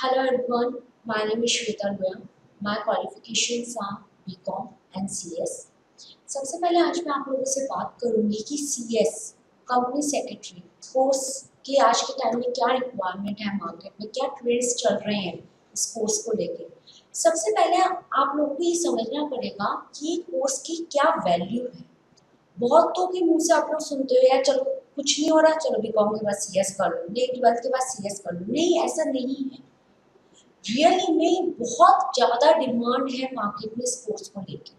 Hello everyone, my name is Shweta Goyal. My qualifications are BCom and CS. सबसे पहले आज मैं आप लोगों से बात करूंगी कि CS कंपनी सेक्रेटरी कोर्स की आज के टाइम में क्या रिक्वायरमेंट है, मार्केट में क्या ट्रेंड्स चल रहे हैं इस कोर्स को लेके। सबसे पहले आप लोगों को ये समझना पड़ेगा कि कोर्स की क्या वैल्यू है। बहुतों के मुंह से आप लोग सुनते हो यार चलो कुछ नहीं हो रहा, चलो बीकॉम के बाद CS कर लो, नहीं 12th के बाद CS कर लो। नहीं, ऐसा नहीं है। रियली में बहुत ज़्यादा डिमांड है मार्केट में इस कोर्स को लेके।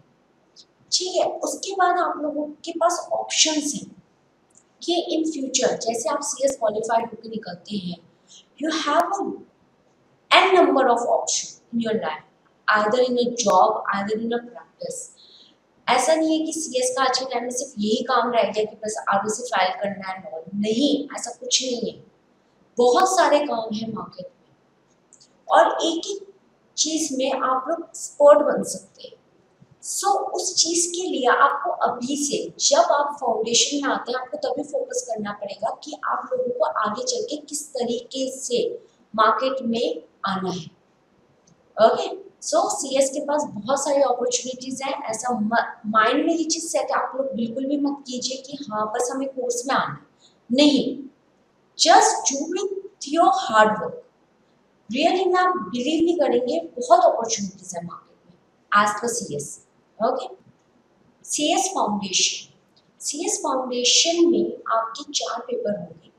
ठीक है, उसके बाद आप लोगों के पास ऑप्शंस हैं कि इन फ्यूचर जैसे आप CS क्वालिफाइड होकर निकलते हैं, you have an number of option in your life, either in a job either in a practice. ऐसा नहीं है कि CS का आज के टाइम में सिर्फ यही काम रह गया कि बस आगे से फाइल करना है, नहीं, ऐसा कुछ नहीं है। बहुत सारे काम है मार्केट में और एक एक चीज़ में आप लोग एक्सपर्ट बन सकते हैं। सो उस चीज़ के लिए आपको अभी से, जब आप फाउंडेशन में आते हैं, आपको तभी फोकस करना पड़ेगा कि आप लोगों को आगे चल के किस तरीके से मार्केट में आना है। ओके, सो CS के पास बहुत सारी अपॉर्चुनिटीज़ हैं। ऐसा माइंड में ये चीज़ सेट आप लोग बिल्कुल भी मत कीजिए कि हाँ बस हमें कोर्स में आना है। नहीं, just do with your hard work. Really में आप बिलीव नहीं करेंगे, बहुत अपॉर्चुनिटीज है मार्केट में as per CS। Okay, CS foundation में आपके 4 पेपर होंगे।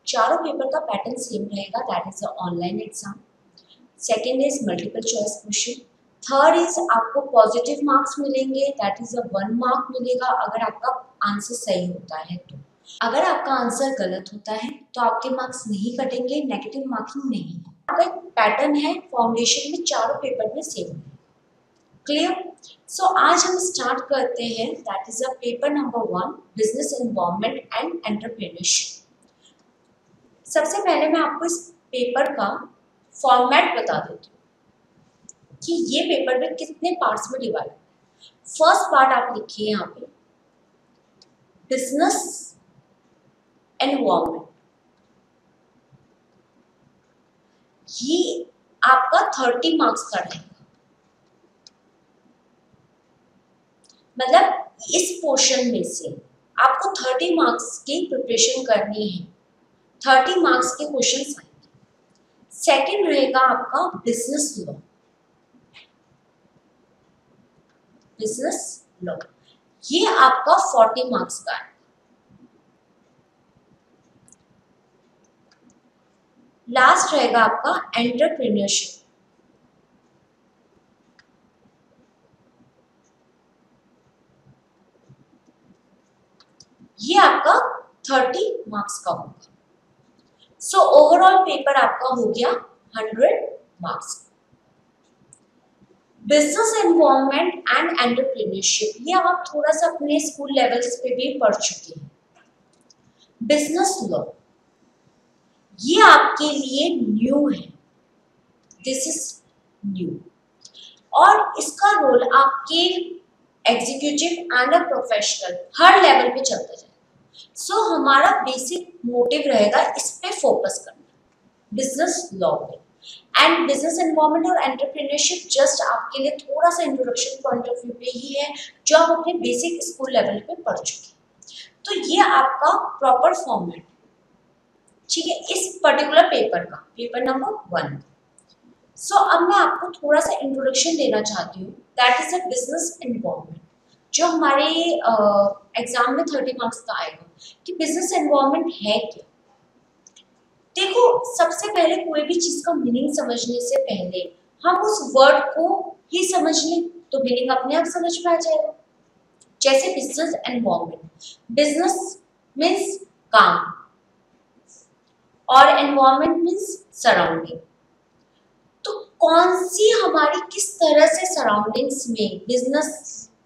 चारों पेपर का पैटर्न सेम रहेगा, that is online exam. Second is multiple choice question. Third is आपको पॉजिटिव मार्क्स मिलेंगे, दैट इज 1 मार्क मिलेगा अगर आपका आंसर सही होता है तो। अगर आपका आंसर गलत होता है तो आपके मार्क्स नहीं कटेंगे, नेगेटिव मार्किंग नहीं है। आपका एक पैटर्न है फाउंडेशन में, चारों पेपर में सेम है। क्लियर? सो आज हम स्टार्ट करते हैं, that is a paper number 1, business environment and entrepreneurship. सबसे पहले मैं आपको इस पेपर का फॉर्मेट बता देती हूँ कि ये पेपर में कितने पार्ट्स में डिवाइड है। फर्स्ट पार्ट आप लिखिए यहाँ पे, बिजनेस एनवायरनमेंट। ये आपका 30 मार्क्स का रहेगा। मतलब इस पोर्शन में से आपको 30 मार्क्स की प्रिपरेशन करनी है, 30 मार्क्स के क्वेश्चन आएंगे। सेकंड रहेगा आपका बिजनेस लॉ। बिजनेस लॉ ये आपका 40 मार्क्स का है। लास्ट रहेगा आपका एंटरप्रेन्योरशिप। ये आपका 30 मार्क्स का होगा। सो ओवरऑल पेपर आपका हो गया 100 marks. Business environment and entrepreneurship ये आप थोड़ा सा अपने स्कूल लेवल्स पे भी पढ़ चुके हैं। बिजनेस लॉ ये आपके लिए न्यू है, दिस इज न्यू, और इसका रोल आपके executive and a professional her level पे चलता जाएगा। सो हमारा बेसिक मोटिव रहेगा इस पे फोकस करना, बिजनेस लॉ पे। एंड बिजनेस एनवायरनमेंट और एंटरप्रेन्योरशिप जस्ट आपके लिए थोड़ा सा इंट्रोडक्शन पॉइंट ऑफ व्यू पे ही है, जो आप अपने बेसिक स्कूल लेवल पे पढ़ चुके हैं। तो ये आपका प्रॉपर फॉर्मेट, ठीक है, इस पर्टिकुलर पेपर का, पेपर नंबर 1। सो अब मैं आपको थोड़ा सा इंट्रोडक्शन देना चाहती हूँ, that is a business environment, जो हमारे एग्जाम में 30 मार्क्स का आएगा कि बिजनेस एनवायरनमेंट है क्या। देखो, सबसे पहले कोई भी चीज का मीनिंग समझने से पहले हम उस वर्ड को ही समझ लें तो मीनिंग अपने आप समझ में आ जाएगा। जैसे बिजनेस एनवायरनमेंट, बिजनेस मीन्स काम और एनवायरनमेंट मीन्स सराउंडिंग। तो कौन सी हमारी किस तरह से सराउंडिंग्स में बिजनेस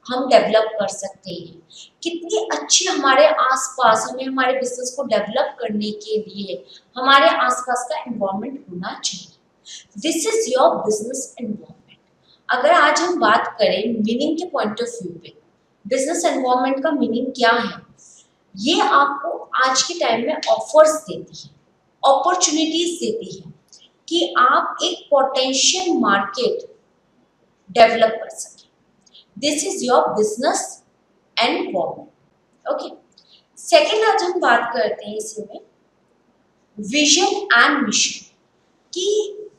हम डेवलप कर सकते हैं, कितनी अच्छी हमारे आसपास, हमें हमारे बिजनेस को डेवलप करने के लिए हमारे आसपास का एनवायरनमेंट होना चाहिए। This is your business environment. अगर आज हम बात करें मीनिंग के पॉइंट ऑफ व्यू पे, बिजनेस एनवायरनमेंट का मीनिंग क्या है, ये आपको आज के टाइम में ऑफर्स देती है, अपॉर्चुनिटीज देती है कि आप एक पोटेंशियल मार्केट डेवलप कर सकें। This is your business environment. Okay, second आज हम बात करते हैं इसी में विजन एंड मिशन, कि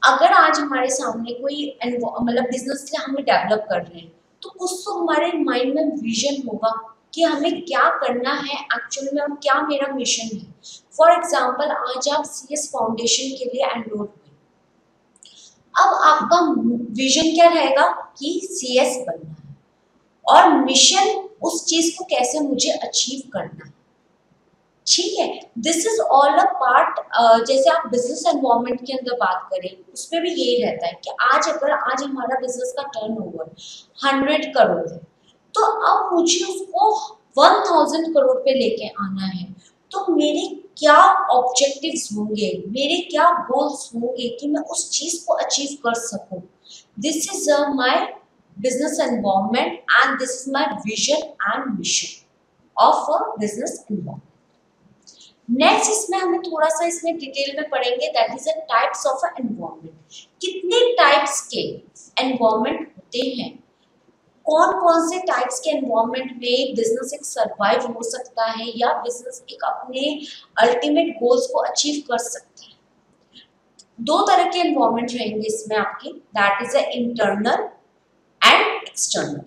अगर आज हमारे सामने कोई मतलब बिजनेस के हमें डेवलप कर रहे हैं तो कुछ तो हमारे माइंड में विजन होगा कि हमें क्या करना है एक्चुअल में और क्या मेरा मिशन है। फॉर एग्जाम्पल, आज आप सीएस फाउंडेशन के लिए एनरोल हुए, अब आपका विजन क्या रहेगा कि सीएस बनना है, और मिशन उस चीज को कैसे मुझे अचीव करना है। ठीक है, this is all a part. जैसे आप बिजनेस एनवायरनमेंट के अंदर बात करें उसमें भी यही रहता है कि आज हमारा बिजनेस का टर्नओवर 100 करोड़ है, तो अब मुझे उसको 1000 करोड़ पे लेके आना है, तो मेरे क्या ऑब्जेक्टिव्स होंगे, मेरे क्या गोल्स होंगे कि मैं उस चीज को अचीव कर सकूं। This is my business environment and this is my vision and mission of a business environment. Next इसमें हमें थोड़ा सा इसमें डिटेल में पढ़ेंगे, that is the types of environment. कितने टाइप्स के एनवायरनमेंट होते हैं, कौन कौन से टाइप्स के एनवायरनमेंट में बिजनेस एक सरवाइव हो सकता है या बिजनेस एक अपने अल्टीमेट गोल्स को अचीव कर सकता है। दो तरह के एनवायरनमेंट रहेंगे इसमें आपके, that is a internal and external.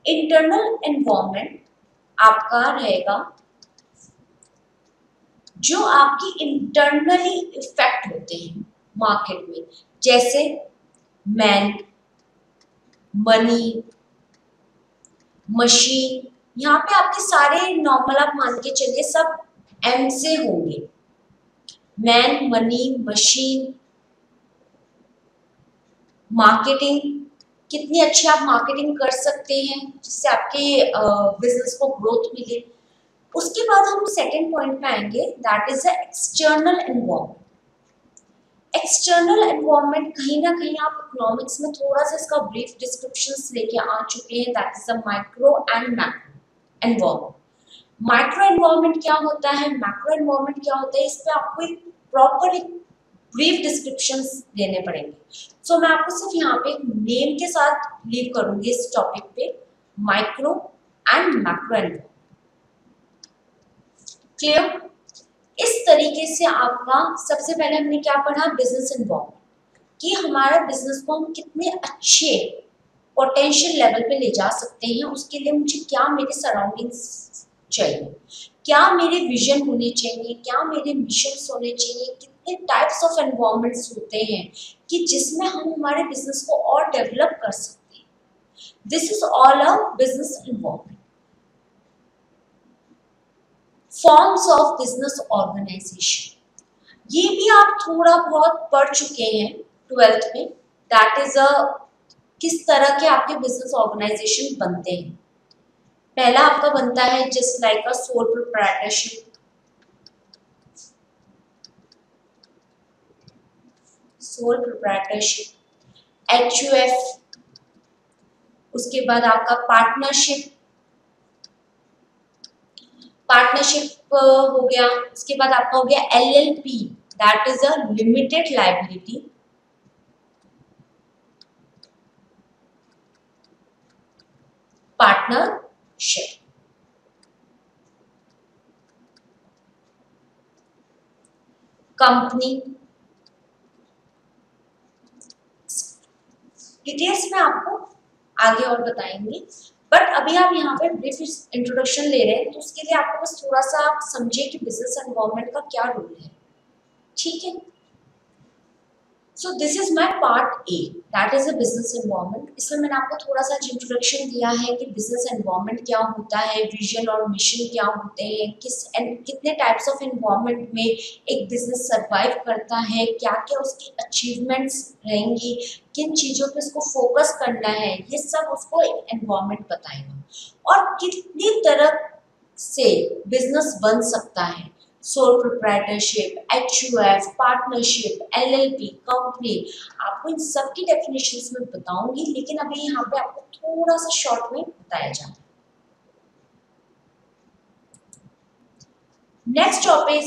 Internal environment आपका रहेगा जो आपकी इंटरनली इफेक्ट होते हैं मार्केट में, जैसे मैन, मनी, मशीन। यहाँ पे आपके सारे नॉर्मल आप मान के चलिए सब एम से होंगे, मैन, मनी, मशीन, मार्केटिंग। कितनी अच्छी आप मार्केटिंग कर सकते हैं जिससे आपके बिजनेस को ग्रोथ मिले। उसके बाद हम सेकेंड पॉइंट पे आएंगे, that is the external environment. External environment कहीं ना कहीं आप इकोनॉमिक्स में थोड़ा सा इसका ब्रीफ डिस्क्रिप्शंस लेके आ चुके हैं, that is the micro and macro environment. Micro environment क्या होता है, मैक्रो एनवायरनमेंट क्या होता है, इस पे आपको एक प्रॉपर एक ब्रीफ डिस्क्रिप्शंस देने पड़ेंगे। सो मैं आपको सिर्फ यहाँ पे एक नेम के साथ लीव करूंगी इस टॉपिक पे, micro and macro environment. Clear? इस तरीके से आपका सबसे पहले हमने क्या पढ़ा, बिजनेस एनवायरनमेंट, कि हमारा बिजनेस को हम कितने अच्छे पोटेंशियल लेवल पे ले जा सकते हैं, उसके लिए मुझे क्या मेरे सराउंडिंग्स चाहिए, क्या मेरे विजन होने चाहिए, क्या मेरे मिशंस होने चाहिए, कितने टाइप्स ऑफ एनवायरनमेंट्स होते हैं कि जिसमें हम हमारे बिजनेस को और डेवलप कर सकते हैं। This is all a business environment. Forms of business organisation, ये भी आप थोड़ा बहुत पढ़ चुके हैं 12th में, दैट इज अ किस तरह के आपके बिजनेस ऑर्गेनाइजेशन बनते हैं। पहला आपका बनता है just like a sole proprietorship, sole proprietorship, HUF, उसके बाद आपका पार्टनरशिप, पार्टनरशिप हो गया। उसके बाद आपका हो गया LLP, that is a limited liability partnership. Company, details में आपको आगे और बताएंगे, बट अभी आप यहाँ पे ब्रीफ इंट्रोडक्शन ले रहे हैं तो उसके लिए आपको बस थोड़ा सा आप समझिए कि बिजनेस एनवायरनमेंट का क्या रोल है। ठीक है, so this is my part A, that is a business environment. इसमें मैंने आपको थोड़ा सा इंट्रोडक्शन दिया है कि बिजनेस एनवायरनमेंट क्या होता है, विजन और मिशन क्या होते हैं, कितने टाइप्स ऑफ एनवायरनमेंट में एक बिजनेस सरवाइव करता है, क्या क्या उसकी अचीवमेंट्स रहेंगी, किन चीज़ों पे उसको फोकस करना है, ये सब उसको एक एनवायरनमेंट बताएगा। और कितनी तरह से बिजनेस बन सकता है, sole proprietorship, HUF, partnership, LLP, company, आपको इन सब की डेफिनेशंस में बताऊंगी, लेकिन अभी यहाँ पे आपको थोड़ा सा शॉर्ट में बताया जा रहा है। Next topic,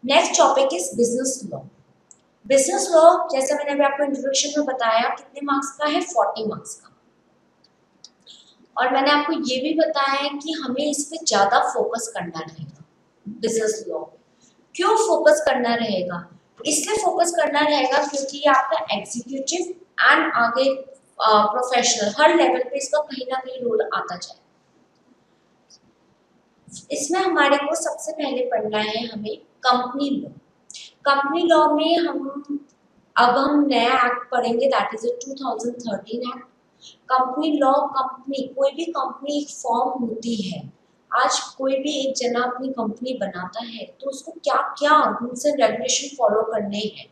next topic is business law. Business law जैसे मैंने अभी आपको इंट्रोडक्शन में बताया कितने मार्क्स का है, 40 मार्क्स का। और मैंने आपको ये भी बताया है कि हमें इस पे ज़्यादा फोकस करना रहेगा बिजनेस लॉ। क्यों फोकस करना रहेगा? इसलिए फोकस करना रहेगा क्योंकि ये आपका एग्जीक्यूटिव एंड आगे प्रोफेशनल हर लेवल पे इसका कहीं ना कहीं रोल आता जाए। इसमें हमारे को सबसे पहले पढ़ना है हमें कंपनी लॉ। कंपनी लॉ में हम नया एक्ट पढ़ेंगे, that is 2013 act. Company law, company कोई भी कंपनी एक फॉर्म होती है। आज कोई भी एक जना अपनी कंपनी बनाता है तो उसको क्या क्या रूल्स एंड रेगुलेशन फॉलो करने हैं,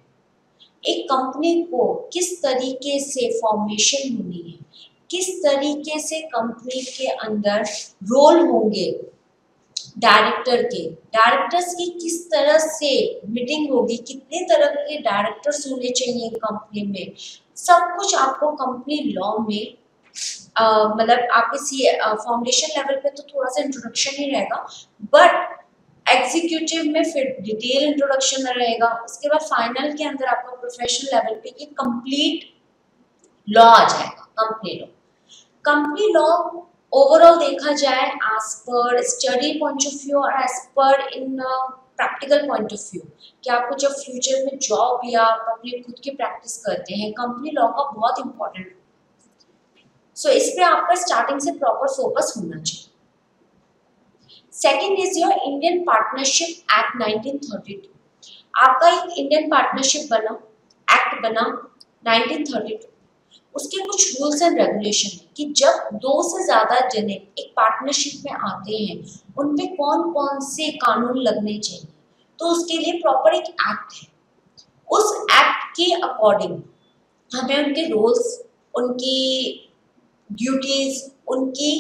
एक कंपनी को किस तरीके से फॉर्मेशन होनी है, किस तरीके से कंपनी के अंदर रोल होंगे डायरेक्टर्स की किस तरह से मीटिंग होगी, कितने तरह के डायरेक्टर्स होने चाहिए कंपनी में, सब कुछ आपको कंपनी लॉ में मतलब आपके फाउंडेशन लेवल पे तो थोड़ा सा इंट्रोडक्शन ही रहेगा, बट एग्जीक्यूटिव में फिर डिटेल इंट्रोडक्शन में रहेगा। उसके बाद फाइनल के अंदर आपका प्रोफेशनल लेवल पे ये कंप्लीट लॉ आ जाएगा, company law. Company law overall देखा जाए as per study point of view और as per in practical point of view कि आपको जब फ्यूचर में जॉब या आप अपनी खुद की प्रैक्टिस करते हैं, कंपनी लॉ का बहुत इंपॉर्टेंट। सो इस पे आपका स्टार्टिंग से प्रॉपर फोकस होना चाहिए। Second is your Indian partnership act 1932। आपका एक इंडियन पार्टनरशिप बना, एक्ट बना 1932। उसके कुछ रूल्स एंड रेगुलेशन है कि जब दो से ज्यादा जने एक पार्टनरशिप में आते हैं उन पे कौन कौन से कानून लगने चाहिए, तो उसके लिए प्रॉपर एक एक्ट है। उस एक्ट के अकॉर्डिंग हमें उनके रोल्स, उनकी ड्यूटीज, उनकी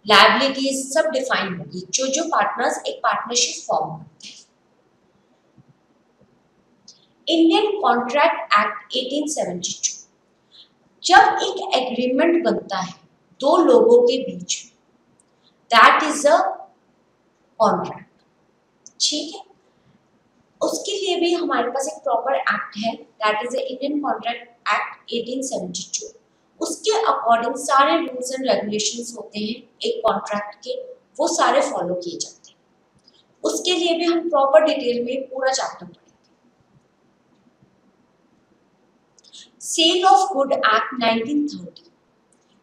लायबिलिटीज सब डिफाइन होगी जो जो पार्टनर्स एक पार्टनरशिप फॉर्म करते हैं। Indian contract act 1872। जब एक एग्रीमेंट बनता है दो लोगों के बीच, दैट इज अ कॉन्ट्रैक्ट, ठीक है। उसके लिए भी हमारे पास एक प्रॉपर एक्ट है, that is Indian contract act 1872। उसके अकॉर्डिंग सारे रूल्स एंड रेगुलेशंस होते हैं एक कॉन्ट्रैक्ट के, वो सारे फॉलो किए जाते हैं। उसके लिए भी हम प्रॉपर डिटेल में पूरा चैप्टर पढ़ेंगे। Sale of good act 1930।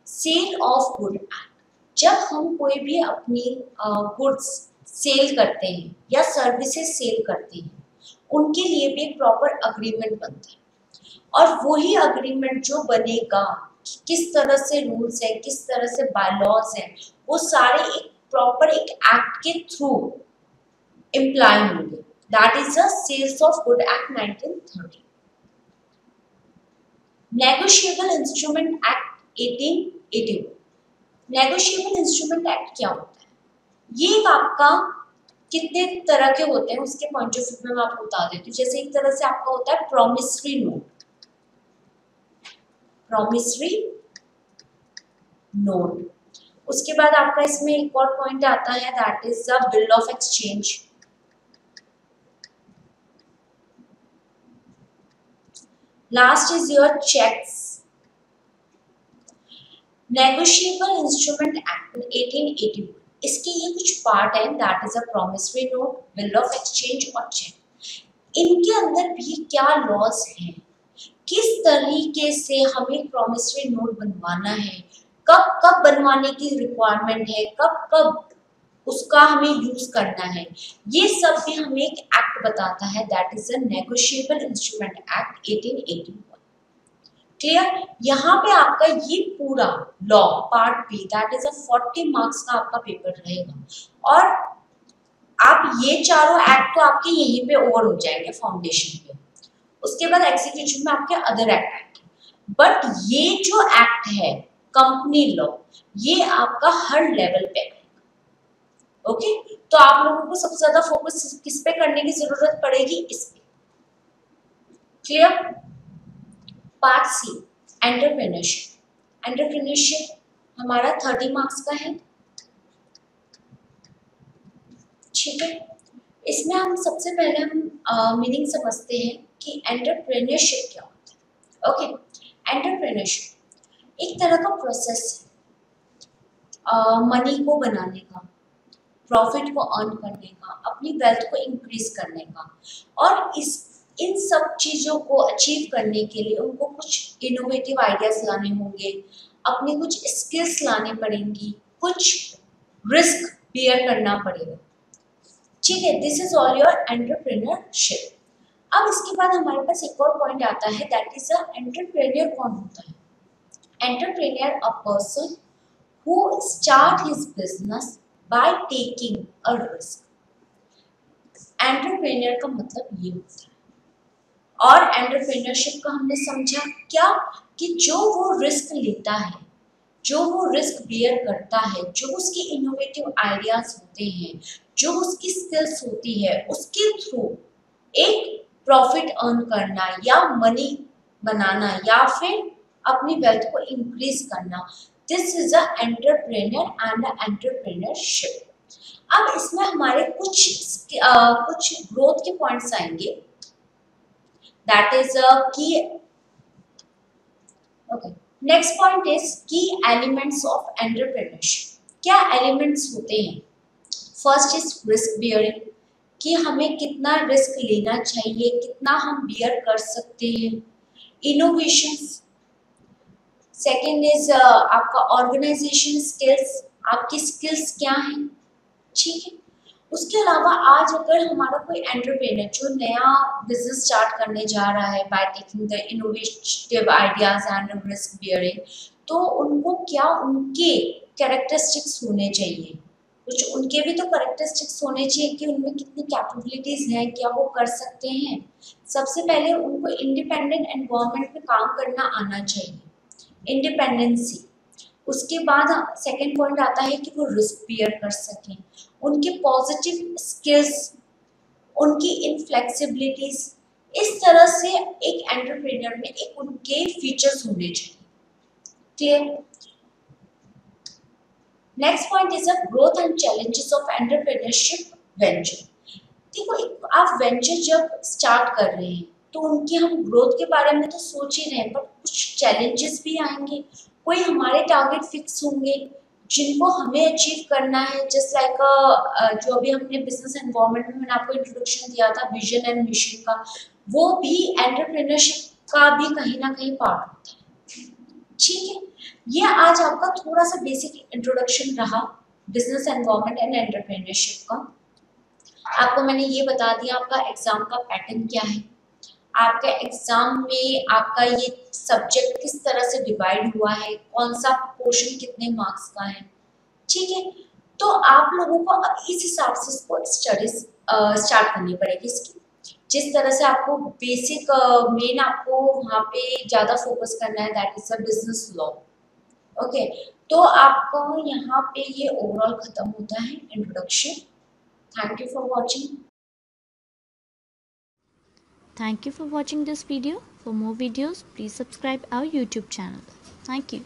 Sale of good act, जब हम कोई भी अपनी गुड्स सेल करते हैं या सर्विसेज सेल करते हैं उनके लिए भी एक प्रॉपर अग्रीमेंट बनता है, और वही अग्रीमेंट जो बनेगा किस तरह से रूल्स है, किस तरह से बायलॉज है, वो सारे एक प्रॉपर एक एक्ट के थ्रू इम्प्लाई होंगे, that is the sales of good act 1930। Negotiable instrument act 1881। Negotiable instrument act क्या होता है? ये एक आपका कितने तरह के होते हैं उसके पॉइंट ऑफ व्यू में मैं आपको बता देती हूँ। जैसे एक तरह से आपका होता है प्रॉमिसरी नोट, प्रॉमिसरी नोट। उसके बाद आपका इसमें एक और पॉइंट आता है, that is the bill of exchange. Last is your cheques. Negotiable instrument act 1881, इसके ये कुछ पार्ट है, that is a promissory note, bill of exchange और चेक। इनके अंदर भी क्या लॉज हैं, किस तरीके से हमें प्रॉमिसरी नोट बनवाना है, कब कब बनवाने की रिक्वायरमेंट है, कब कब उसका हमें यूज करना है, ये सब भी हमें एक एक्ट बताता है, that is the negotiable instrument act 1881। Clear? यहाँ पे आपका ये पूरा law part B, that is a 40 marks का आपका पेपर रहेगा, और आप ये चारों एक्ट तो आपके यहीं पे ओवर हो जाएंगे फाउंडेशन पे। उसके बाद एग्जीक्यूशन में आपके अदर एक्ट, बट ये जो एक्ट है कंपनी लॉ, ये आपका हर लेवल पे है। ओके, तो आप लोगों को सबसे ज्यादा फोकस किस पे करने की जरूरत पड़ेगी, इस पे। Clear? Part C, entrepreneurship. Entrepreneurship हमारा 30 मार्क्स का है, ठीक है। इसमें हम सबसे पहले हम मीनिंग समझते हैं कि एंटरप्रेन्योरशिप क्या होता है। ओके, एंटरप्रेन्योरशिप एक तरह का प्रोसेस है मनी को बनाने का, प्रॉफिट को अर्न करने का, अपनी वेल्थ को इंक्रीज करने का। और इस इन सब चीज़ों को अचीव करने के लिए उनको कुछ इनोवेटिव आइडियाज लाने होंगे, अपनी कुछ स्किल्स लाने पड़ेंगी, कुछ रिस्क बियर करना पड़ेगा। ठीक है, this is all your entrepreneurship. अब इसके बाद हमारे पास एक और पॉइंट आता है, दैट इज अ एंटरप्रेन्योर कौन होता है। Entrepreneur a person who start his business by taking a risk। Entrepreneur का मतलब ये होता है। और एंटरप्रेन्योरशिप का हमने समझा क्या, कि जो वो रिस्क लेता है, जो वो रिस्क बियर करता है, जो उसके इनोवेटिव आइडियाज होते हैं, जो उसकी स्किल्स होती है, उसके थ्रू एक प्रॉफिट अर्न करना या मनी बनाना या फिर अपनी वेल्थ को इंक्रीज करना, this is a entrepreneur and entrepreneurship. अब इसमें हमारे कुछ ग्रोथ के पॉइंट्स आएंगे, दैट इज की ओके। नेक्स्ट पॉइंट इज की एलिमेंट्स ऑफ एंटरप्रेन्योरशिप। क्या एलिमेंट्स होते हैं। फर्स्ट इज रिस्क बियरिंग, कि हमें कितना रिस्क लेना चाहिए, कितना हम बियर कर सकते हैं। इनोवेशंस, सेकंड इज आपका ऑर्गेनाइजेशन स्किल्स, आपकी स्किल्स क्या हैं। ठीक है, उसके अलावा आज अगर हमारा कोई एंटरप्रेन्योर जो नया बिजनेस स्टार्ट करने जा रहा है by taking the innovative ideas and risk bearing, तो उनको क्या उनके कैरेक्टरिस्टिक्स होने चाहिए, कुछ उनके भी तो कैरेक्टरिस्टिक्स होने चाहिए कि उनमें कितनी कैपेबिलिटीज हैं, क्या वो कर सकते हैं। सबसे पहले उनको इंडिपेंडेंट एनवायरनमेंट में काम करना आना चाहिए, इंडिपेंडेंसी। उसके बाद सेकंड पॉइंट आता है कि वो रिस्क बियर कर सकें, उनके पॉजिटिव स्किल्स, उनकी इनफ्लेक्सिबिलिटीज। इस तरह से एक एंटरप्रेन्योर में एक उनके फीचर्स होने चाहिए। Clear. Next point is a growth and challenges of entrepreneurship venture. देखो, आप वेंचर जब स्टार्ट कर रहे हैं तो उनकी हम ग्रोथ के बारे में तो सोच ही रहे हैं, बट कुछ चैलेंजेस भी आएंगे, कोई हमारे टारगेट फिक्स होंगे जिनको हमें अचीव करना है। जस्ट लाइक जो अभी हमने बिजनेस एनवायरनमेंट में मैंने आपको इंट्रोडक्शन दिया था विजन एंड मिशन का, वो भी एंटरप्रेन्योरशिप का भी कहीं ना कहीं पार्ट होता है। ठीक है, ये आज आपका थोड़ा सा बेसिक इंट्रोडक्शन रहा बिजनेस एनवायरनमेंट एंड एंटरप्रेन्योरशिप का। आपको मैंने ये बता दिया आपका एग्जाम का पैटर्न क्या है, आपका एग्जाम में आपका ये सब्जेक्ट किस तरह से डिवाइड हुआ है, कौन सा पोर्शन कितने मार्क्स का है। ठीक है, तो आप लोगों को अब इस हिसाब से इसको स्टडीज स्टार्ट करनी पड़ेगी इसकी। जिस तरह से आपको बेसिक मेन आपको वहाँ पे ज़्यादा फोकस करना है, that is a business law. Okay, तो आपका यहाँ पे ये ओवरऑल खत्म होता है introduction. Thank you for watching. Thank you for watching this video. For more videos, please subscribe our YouTube channel. Thank you.